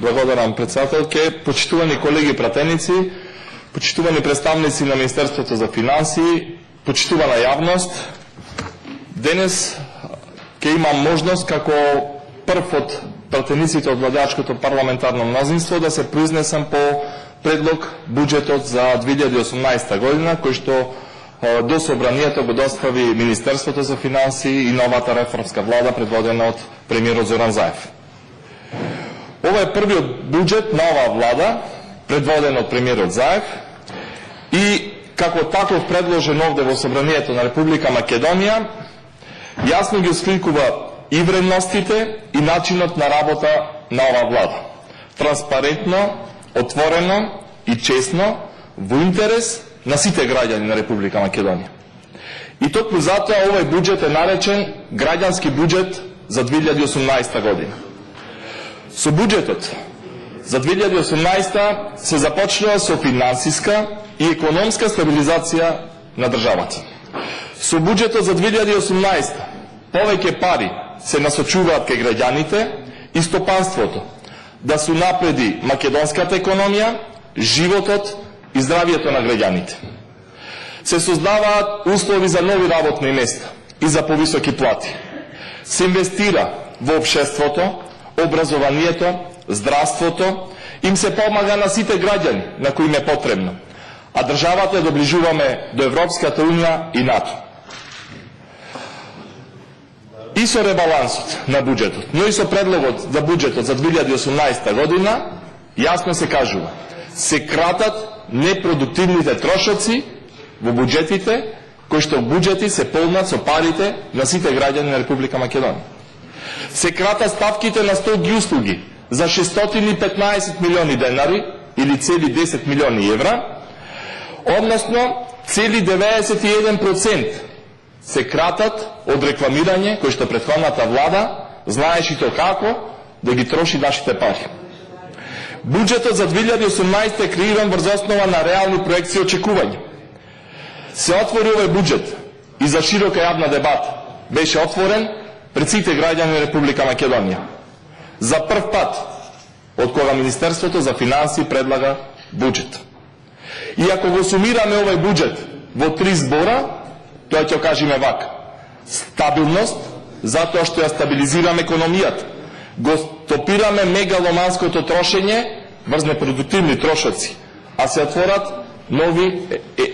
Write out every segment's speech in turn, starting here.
Благодарам, председателке. Почитувани колеги пратеници, почитувани представници на Министерството за финанси, почитувана јавност, денес ќе имам можност како прв од пратениците од владеачкото парламентарно мнозинство да се произнесам по предлог буџетот за 2018 година, кој што до собранието го достави Министерството за финанси и новата реформска влада предводена од премиерот Зоран Заев. Ова е првиот буџет на оваа влада, предводен од премиерот Заев, и како таков предложен овде во собранието на Република Македонија, јасно ги осликува и вредностите и начинот на работа на оваа влада. Транспарентно, отворено и честно, во интерес на сите граѓани на Република Македонија. И токму затоа овој буџет е наречен граѓански буџет за 2018 година. Со буџетот за 2018 се започнува со финансиска и економска стабилизација на државата. Со буџетот за 2018 повеќе пари се насочуваат кај граѓаните и стопанството, да се унапреди македонската економија, животот и здравието на граѓаните. Се создаваат услови за нови работни места и за повисоки плати. Се инвестира во општеството, образованието, здравството, им се помага на сите граѓани на кои им е потребно, а државата ја доближуваме до Европската унија и НАТО. И со ребалансот на буџетот, но и со предлогот за буџетот за 2018 година, јасно се кажува, се кратат непродуктивните трошоци во буџетите, кои што буџети се полнат со парите на сите граѓани на Република Македонија. Се кратат ставките на стоки и услуги за 615 милиони денари или цели 10 милиони евра, односно цели 91% се кратат од рекламирање кој што претходната влада знаеше то како да ги троши нашите пари. Буџетот за 2018 е креиран врз основа на реални проекции и очекувања. Се отвори овој буџет и за широка јавна дебата беше отворен пред сите граѓани на Република Македонија. За прв пат од кога Министерството за финанси предлага буџет. И ако го сумираме овој буџет во 3 збора, тоа ќе кажеме вака: стабилност, затоа што ја стабилизираме економијата, го стопираме мегаломанското трошење врз непродуктивни трошоци, а се отворат нови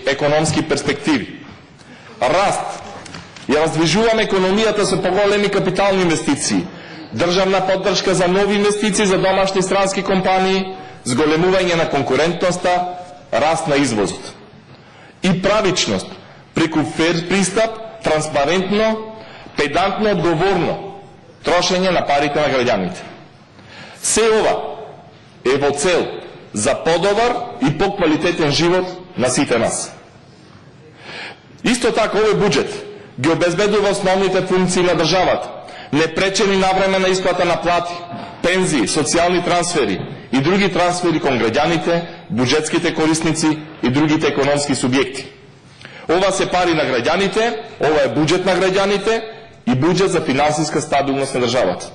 економски перспективи. Раст, ја раздвижуваме економијата со поголеми капитални инвестиции, државна поддршка за нови инвестиции за домашни странски компании, зголемување на конкурентноста, раст на извозот. И правичност, преку фер пристап, транспарентно, педантно, одговорно трошење на парите на граѓаните. Се ова е во цел за подобар и поквалитетен живот на сите нас. Исто така овој буџет ги обезбедува основните функции на државата, непречени навремена исплата на плати, пензии, социјални трансфери и други трансфери кон граѓаните, буџетските корисници и другите економски субјекти. Ова се пари на граѓаните, ова е буџет на граѓаните и буџет за финансиска стабилност на државата.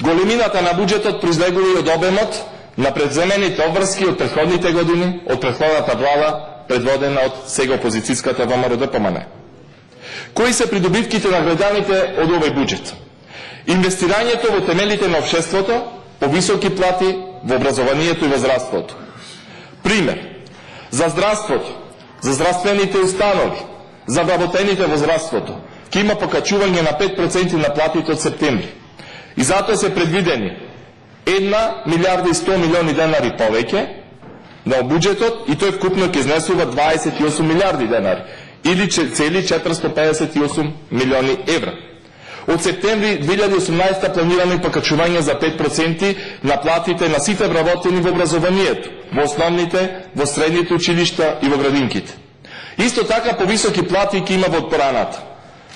Големината на буџетот произлегува и од обемот на предземените обврски од претходните години, од претходната влада, предводена од сега опозицијската ВМРО-ДПМНЕ. Кои се придобивките на граѓаните од овој буџет? Инвестирањето во темелите на општеството, повисоки плати во образованието и во здравството. Пример, за здравството, за здравствените установи, за вработените во здравството, ќе има покачување на 5% на платите од септември. И затоа се предвидени 1 милиарда и 100 милиони денари повеќе на буџетот и тој вкупно ќе изнесува 28 милиарди денари или цели 458 милиони евра. Од септември 2018 планирано и покачување за 5% на платите на сите вработени во образованието, во основните, во средните училишта и во градинките. Исто така повисоки плати ќе има во одбраната.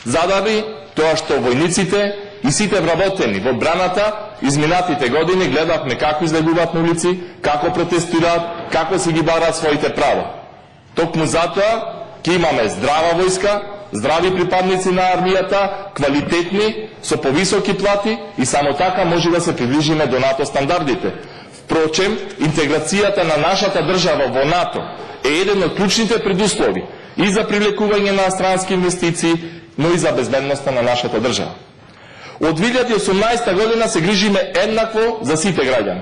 Задави тоа што војниците и сите вработени во одбраната изминатите години гледавме како излегуваат на улици, како протестираат, како си ги бараат своите права. Токму затоа ќе имаме здрава војска, здрави припадници на армијата, квалитетни, со повисоки плати и само така може да се приближиме до НАТО стандардите. Впрочем, интеграцијата на нашата држава во НАТО е еден од клучните предуслови и за привлекување на странски инвестиции, но и за безбедноста на нашата држава. Од 2018 година се грижиме еднакво за сите граѓани.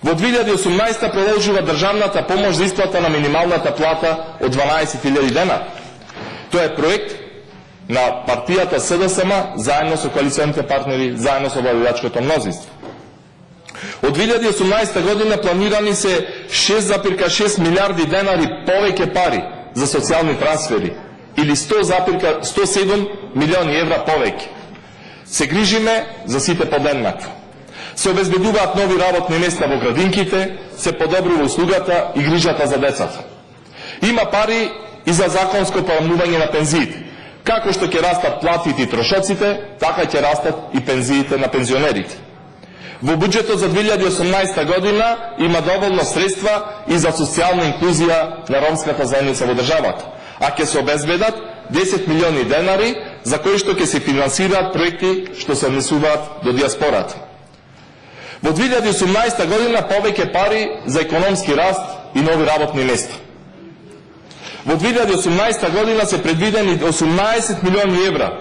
Во 2018 продолжува државната помош за исплата на минималната плата од 12.000 денари. Тоа е проект на партијата СДСМ заедно со коалиционите партнери, заедно со владачкото мнозинство. Од 2018 година планирани се 6,6 милиарди денари повеќе пари за социјални трансфери или 107 милиони евра повеќе. Се грижиме за сите подеднакво. Се обезбедуваат нови работни места во градинките, се подобрува услугата и грижата за децата. Има пари и за законско порамнување на пензиите. Како што ќе растат платите и трошоците, така ќе растат и пензиите на пензионерите. Во буџетот за 2018 година има доволно средства и за социјална инклузија на ромската заедница во државата, а ќе се обезбедат 10 милиони денари за кои што ќе се финансираат проекти што се однесуваат до диаспората. Во 2018 година повеќе пари за економски раст и нови работни места. Во 2018 година се предвидени 18 милиони евра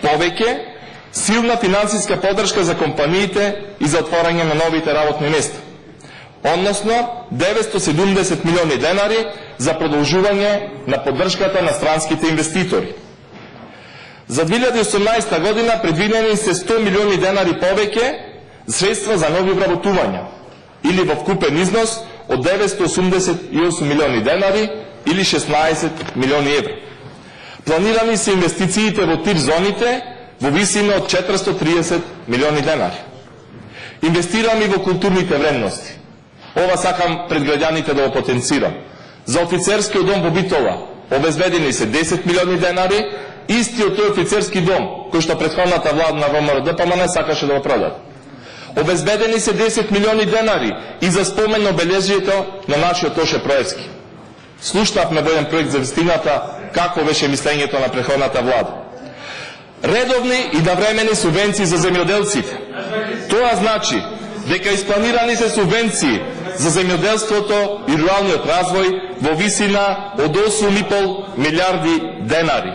повеќе, силна финансиска поддршка за компаниите и за отворање на новите работни места. Односно 970 милиони денари за продолжување на поддршката на странските инвеститори. За 2018 година предвидени се 100 милиони денари повеќе средства за нови вработувања или во вкупен износ од 988 милиони денари или 16 милиони евра. Планирани се инвестициите во ТИР зоните во висина од 430 милиони денари. Инвестираме во културните вредности. Ова сакам пред граѓаните да го потенцирам. За офицерскиот дом во Битола обезбедени се 10 милиони денари, истиот тој офицерски дом кој што претходната влада на ВМРО-ДПМН сакаше да го продаде. Обезбедени се 10 милиони денари и за спомен обележието на нашиот Тоше Проевски. Слушнавме во еден проект за вистината како беше мислењето на претходната влада. Редовни и навремени субвенции за земјоделците. Тоа значи дека испланирани се субвенции за земјоделството и руралниот развој во висина од 8,5 милиарди денари.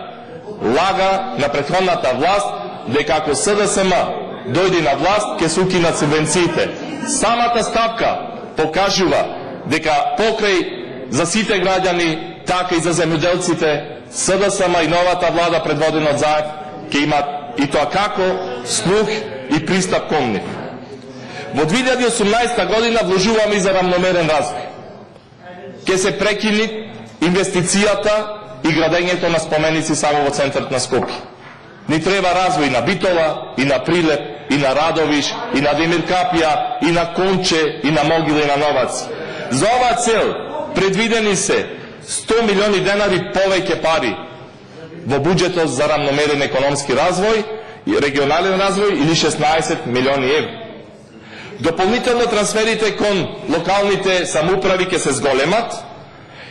Лага на претходната власт дека ако СДСМ дојде на власт, ќе се укинат субвенциите. Самата ставка покажува дека покрај за сите граѓани, така и за земјоделците, СДСМ и новата влада предводена од Заев ќе имат и тоа како слух и пристап кон нив. Во 2018 година вложуваме и за рамномерен развој. Ќе се прекини инвестицијата и градењето на споменици само во центарот на Скопје. Ни треба развој на Битола, и на Прилеп, и на Радовиш, и на Демир Капија, и на Конче, и на Могила, и на Новац. За оваа цел предвидени се 100 милиони денари повеќе пари во буџетот за рамномерен економски развој и регионален развој или 16 милиони евра. Дополнително трансферите кон локалните самоуправи ќе се зголемат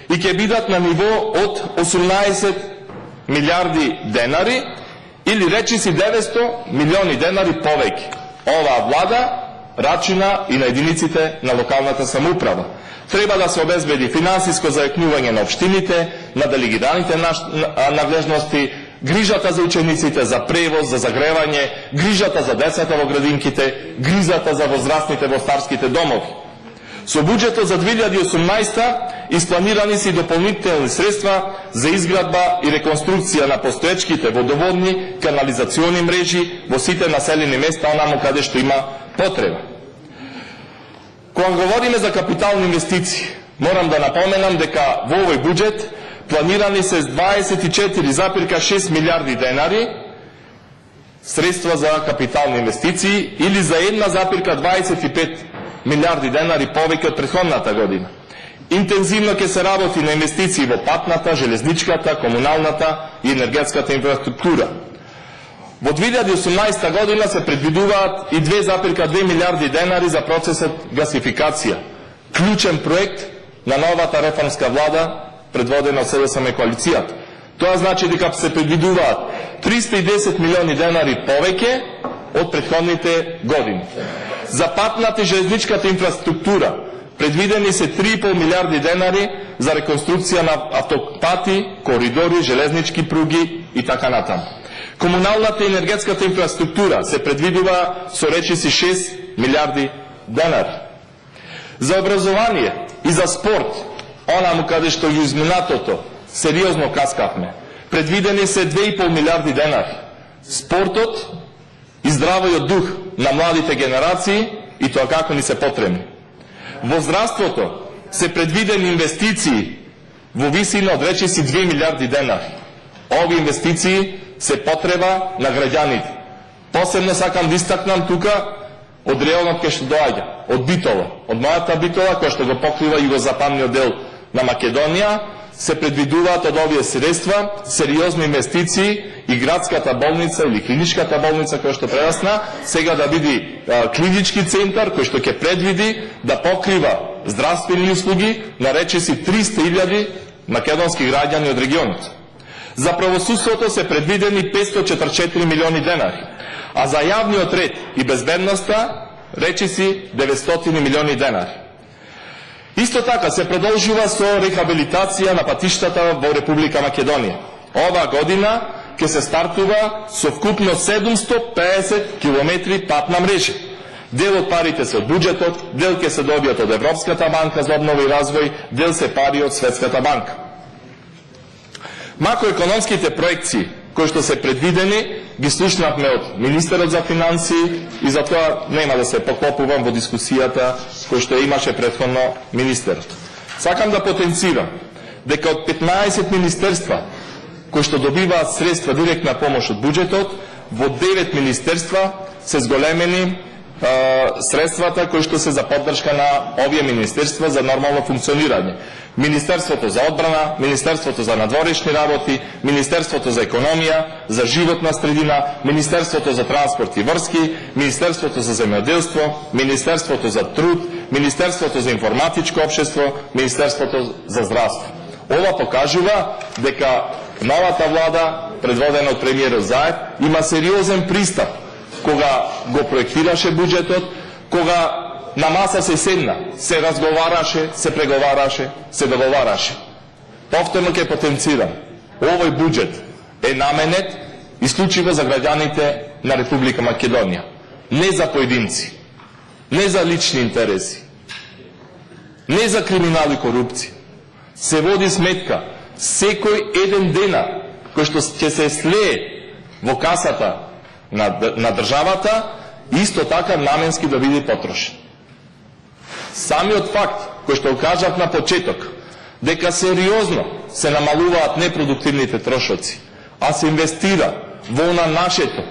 и ќе бидат на ниво од 18 милиарди денари или речиси 900 милиони денари повеќе. Оваа влада рачуна и на единиците на локалната самоуправа. Треба да се обезбеди финансиско зајакнување на општините, на делегираните надлежности, грижата за учениците, за превоз, за загревање, грижата за децата во градинките, грижата за возрастните во старските домови. Со буџетот за 2018 испланирани се дополнителни средства за изградба и реконструкција на постоечките водоводни, канализациони мрежи во сите населени места онаму каде што има потреба. Кога говориме за капитални инвестиции, морам да напоменам дека во овој буџет планирани се 24,6 милиарди денари средства за капитални инвестиции или за 1,25 милиарди денари повеќе од претходната година. Интензивно ќе се работи на инвестиции во патната, железничката, комуналната и енергетската инфраструктура. Во 2018 година се предвидуваат и 2,2 милиарди денари за процесот гасификација, клучен проект на новата реформска влада, предводена од СДСМ и коалицијата. Тоа значи дека се предвидуваат 310 милиони денари повеќе од претходните години. За патната и железничката инфраструктура предвидени се 3,5 милиарди денари за реконструкција на автопати, коридори, железнички пруги и така натаму. Комуналната и енергетската инфраструктура се предвидува со речиси 6 милиарди денари. За образование и за спорт, онаму каде што ги изминатото, сериозно каскавме. Предвидени се 2,5 милиарди денари. Спортот и здравиот дух на младите генерации и тоа како ни се потребни. Во здравството се предвидени инвестиции во висина од речиси 2 милиарди денари. Овие инвестиции се потреба на граѓаните. Посебно сакам да истакнам тука од районот кај што доаѓа, од Битола, од мојата Битола, која што го покрива југозападниот дел на Македонија, се предвидуваат од овие средства сериозни инвестиции и градската болница или клиничката болница која што прерасна сега да биде клинички центар кој што ќе предвиди да покрива здравствени услуги на речиси 300.000 македонски граѓани од регионот. За правосудството се предвидени 544 милиони денари, а за јавниот ред и безбедноста речиси 900 милиони денари. Исто така се продолжува со рехабилитација на патиштата во Република Македонија. Ова година ќе се стартува со вкупно 750 километри патна мрежа. Дел од парите се од буџетот, дел ќе се добијат од Европската банка за обнова и развој, дел се пари од Светската банка. Макроекономските проекции кои што се предвидени ги слушнавме од министерот за финансии и затоа нема да се поклопувам во дискусијата кој што имаше претходно министерот. Сакам да потенцирам дека од 15 министерства кои што добиваат средства директна помош од буџетот, во 9 министерства се зголемени средствата кои што се за поддршка на овие министерства за нормално функционирање. Министерството за одбрана, Министерството за надворешни работи, Министерството за економија, за животна средина, Министерството за транспорт и врски, Министерството за земјоделство, Министерството за труд, Министерството за информатичко општество, Министерството за здравство. Ова покажува дека новата влада, предводена од премиерот Заев, има сериозен пристап кога го проектираше буџетот, кога на маса се седна, се разговараше, се преговараше, се договараше. Повторно ќе потенцирам, овој буџет е наменет исклучиво за граѓаните на Република Македонија. Не за поединци, не за лични интереси, не за криминал и корупција. Се води сметка секој еден дена кој што ќе се слее во касата на државата, исто така наменски да биде потрошен. Самиот факт, кој што кажав на почеток, дека сериозно се намалуваат непродуктивните трошоци, а се инвестира во на нашето,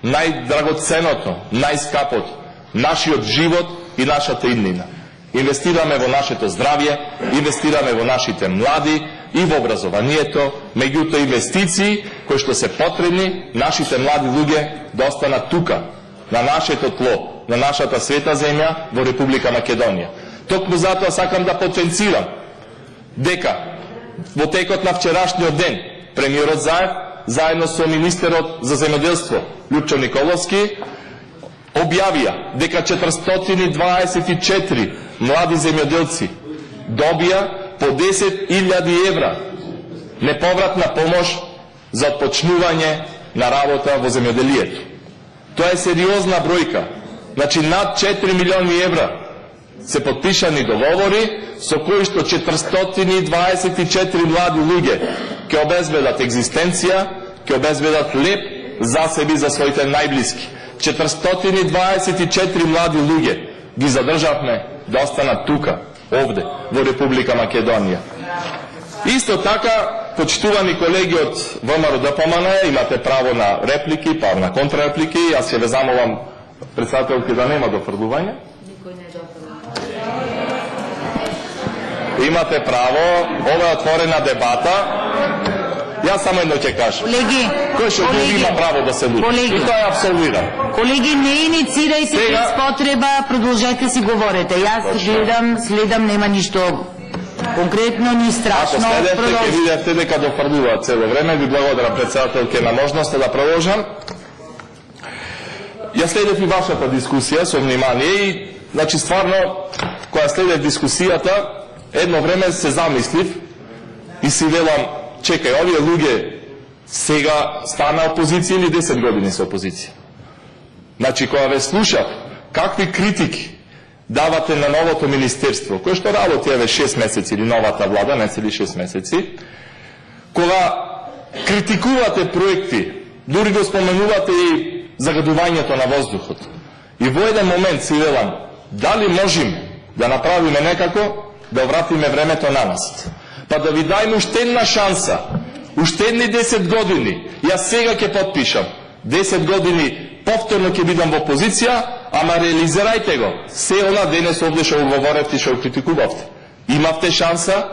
најдрагоценото, најскапото, нашиот живот и нашата иднина. Инвестираме во нашето здравје, инвестираме во нашите млади и во образованието, меѓутоа инвестиции кои што се потребни нашите млади луѓе да останат тука, на нашето тло, на нашата света земја во Република Македонија. Токму затоа сакам да потенцирам дека во текот на вчерашниот ден премиерот Заев заедно со министерот за земјоделство Љупчо Николовски објавија дека 424 млади земјоделци добија по 10.000 евра неповратна помош за отпочнување на работа во земјоделието. Тоа е сериозна бројка. Значи над 4 милиони евра се подпишани договори со кои што 424 млади луѓе ќе обезбедат екзистенција, ќе обезбедат леп за себе и за своите најблиски. 424 млади луѓе ги задржавме да останат тука, овде, во Република Македонија. Исто така, почитувани колеги од ВМРО ДПМН, имате право на реплики, па на контрреплики. Јас ќе ве замолам, председателки, да нема дофрлување. Имате право, ова е отворена дебата. Јас само едно ќе кажам. Колеги, кој што има право да се луѓе. И тоа е абсолвирано. Колеги, не иницирај се без потреба, продолжете си говорете. Јас следам, нема ништо. конкретно ни Ако страшно. следете, ќе Продолжи. видите дека дофрлува цело време. Ви благодарам, председателке, на можноста да продолжам. Ја следев и вашата дискусија со внимание и, значи, стварно, кога следев дискусијата, едно време се замислив и си велам, чекај, овие луѓе сега стана опозиција или 10 години се опозиција? Значи, кога ве слушав, какви критики давате на новото министерство, кое што работи еве 6 месеци или новата влада, не цели 6 месеци, кога критикувате проекти, дури го споменувате и загадувањето на воздухот. И во еден момент си велам, дали можеме да направиме некако да вратиме времето на нас? Па да ви дајме уште една шанса, уште едни 10 години, јас сега ќе подпишам, 10 години повторно ќе бидам во опозиција, ама реализирајте го. Се она денес овде што говоревте и што критикувавте. Имавте шанса,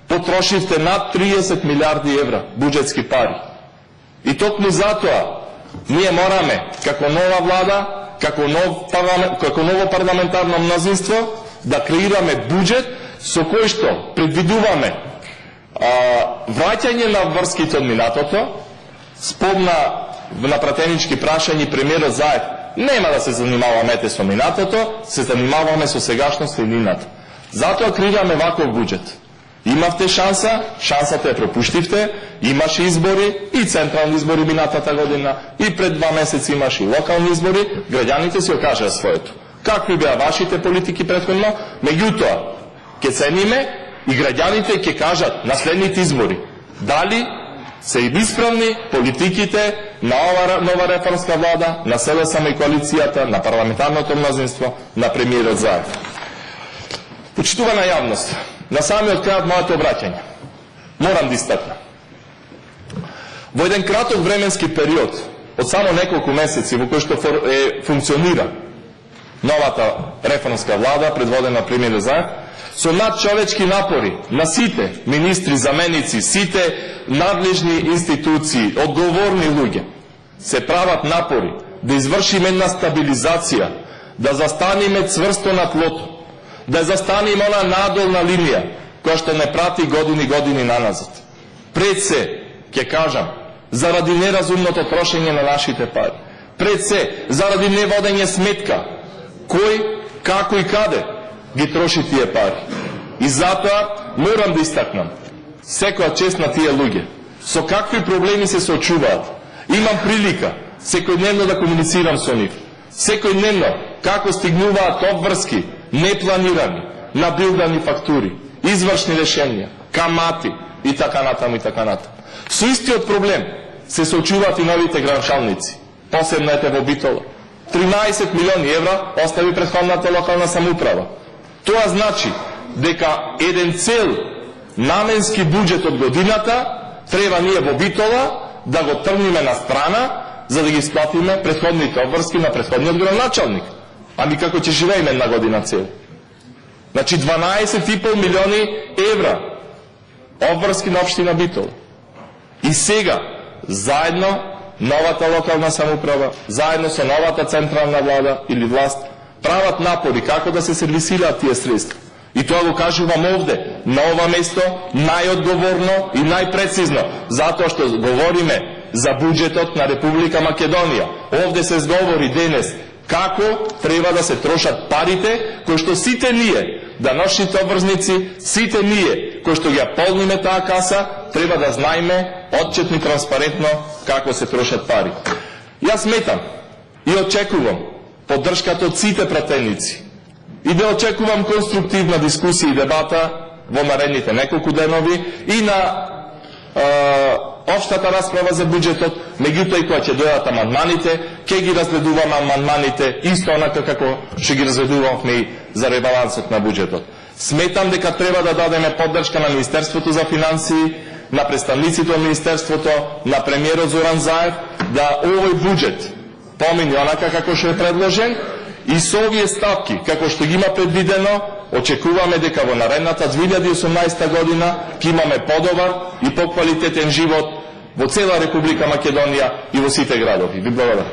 потрошивте над 30 милиарди евра буџетски пари. И токму затоа ние мораме, како нова влада, како ново парламентарно мнозинство, да креираме буџет со кој што предвидуваме враќање на врските од минатото. Спомна на пратенички прашања премиерот Заев, нема да се занимаваме со минатото, се занимаваме со сегашноста и нината. Затоа креираме ваков буџет. Имавте шанса, шансата ја пропуштивте, имаше избори и централни избори минатата година, и пред 2 месеци имаше и локални избори, граѓаните си окажаа своето. Какви беа вашите политики претходно, меѓутоа, ќе цениме и граѓаните ќе кажат на следните избори, дали се исправни политиките на ова нова реформска влада, на СДСМ и коалицијата, на парламентарното мнозинство, на премиерот Заев. Почитувана јавност, на самиот крај од моето обраќање, морам да истакнам. Во еден краток временски период, од само неколку месеци во кој што функционира новата реформска влада, предводена премиерот Заев, со надчовечки напори на сите министри, заменици, сите надлежни институции, одговорни луѓе, се прават напори да извршиме една стабилизација, да застаниме цврсто на тлото, да застаниме она надолна линија, која што не прати години наназад. Пред се, ќе кажам, заради неразумното трошење на нашите пари. Пред се, заради неводење сметка, кој, како и каде ги троши тие пари. И затоа морам да истакнам, секоја чест на тие луѓе, со какви проблеми се соочуваат. Имам прилика секојдневно да комуницирам со нив. Секојдневно како стигнуваат обврски, непланирани, набилдани фактури, извршни решенија, камати и така натаму и така натаму. Со истиот проблем се соочуваат и новите гранчалници, посебно ете во Битола. 13 милиони евра остави претходната локална самоуправа. Тоа значи дека еден цел наменски буџет од годината треба ние во Битола да го тргнеме на страна, за да ги сплатиме претходните обврски на претходниот градоначалник. Ами како ќе живееме една година цел? Значи 12,5 милиони евра обврски на општина Битола. И сега, заедно, новата локална самоуправа, заедно со новата централна влада или власт, прават напори како да се сервисираат тие средства. И тоа го кажувам овде, на ова место, најодговорно и најпрецизно, затоа што говориме за буџетот на Република Македонија. Овде се зговори денес како треба да се трошат парите, кои што сите ние, даношните обврзници, сите ние, кои што ги полниме таа каса, треба да знаеме отчетно и транспарентно како се трошат пари. Јас сметам и очекувам поддршката од сите пратеници и да очекувам конструктивна дискусија и дебата во наредните неколку денови и на општата расправа за буџетот, меѓутоа и кога ќе дојдат амандманите, ќе ги разгледуваме амандманите исто онака како што ги разгледувавме и за ребалансот на буџетот. Сметам дека треба да дадеме поддршка на Министерството за финансии, на представниците од Министерството, на премиерот Зоран Заев, да овој буџет помине онака како што е предложен и со овие ставки, како што ги има предвидено, очекуваме дека во наредната 2018 година ќе имаме подобар и поквалитетен живот во цела Република Македонија и во сите градови. Ви благодарам.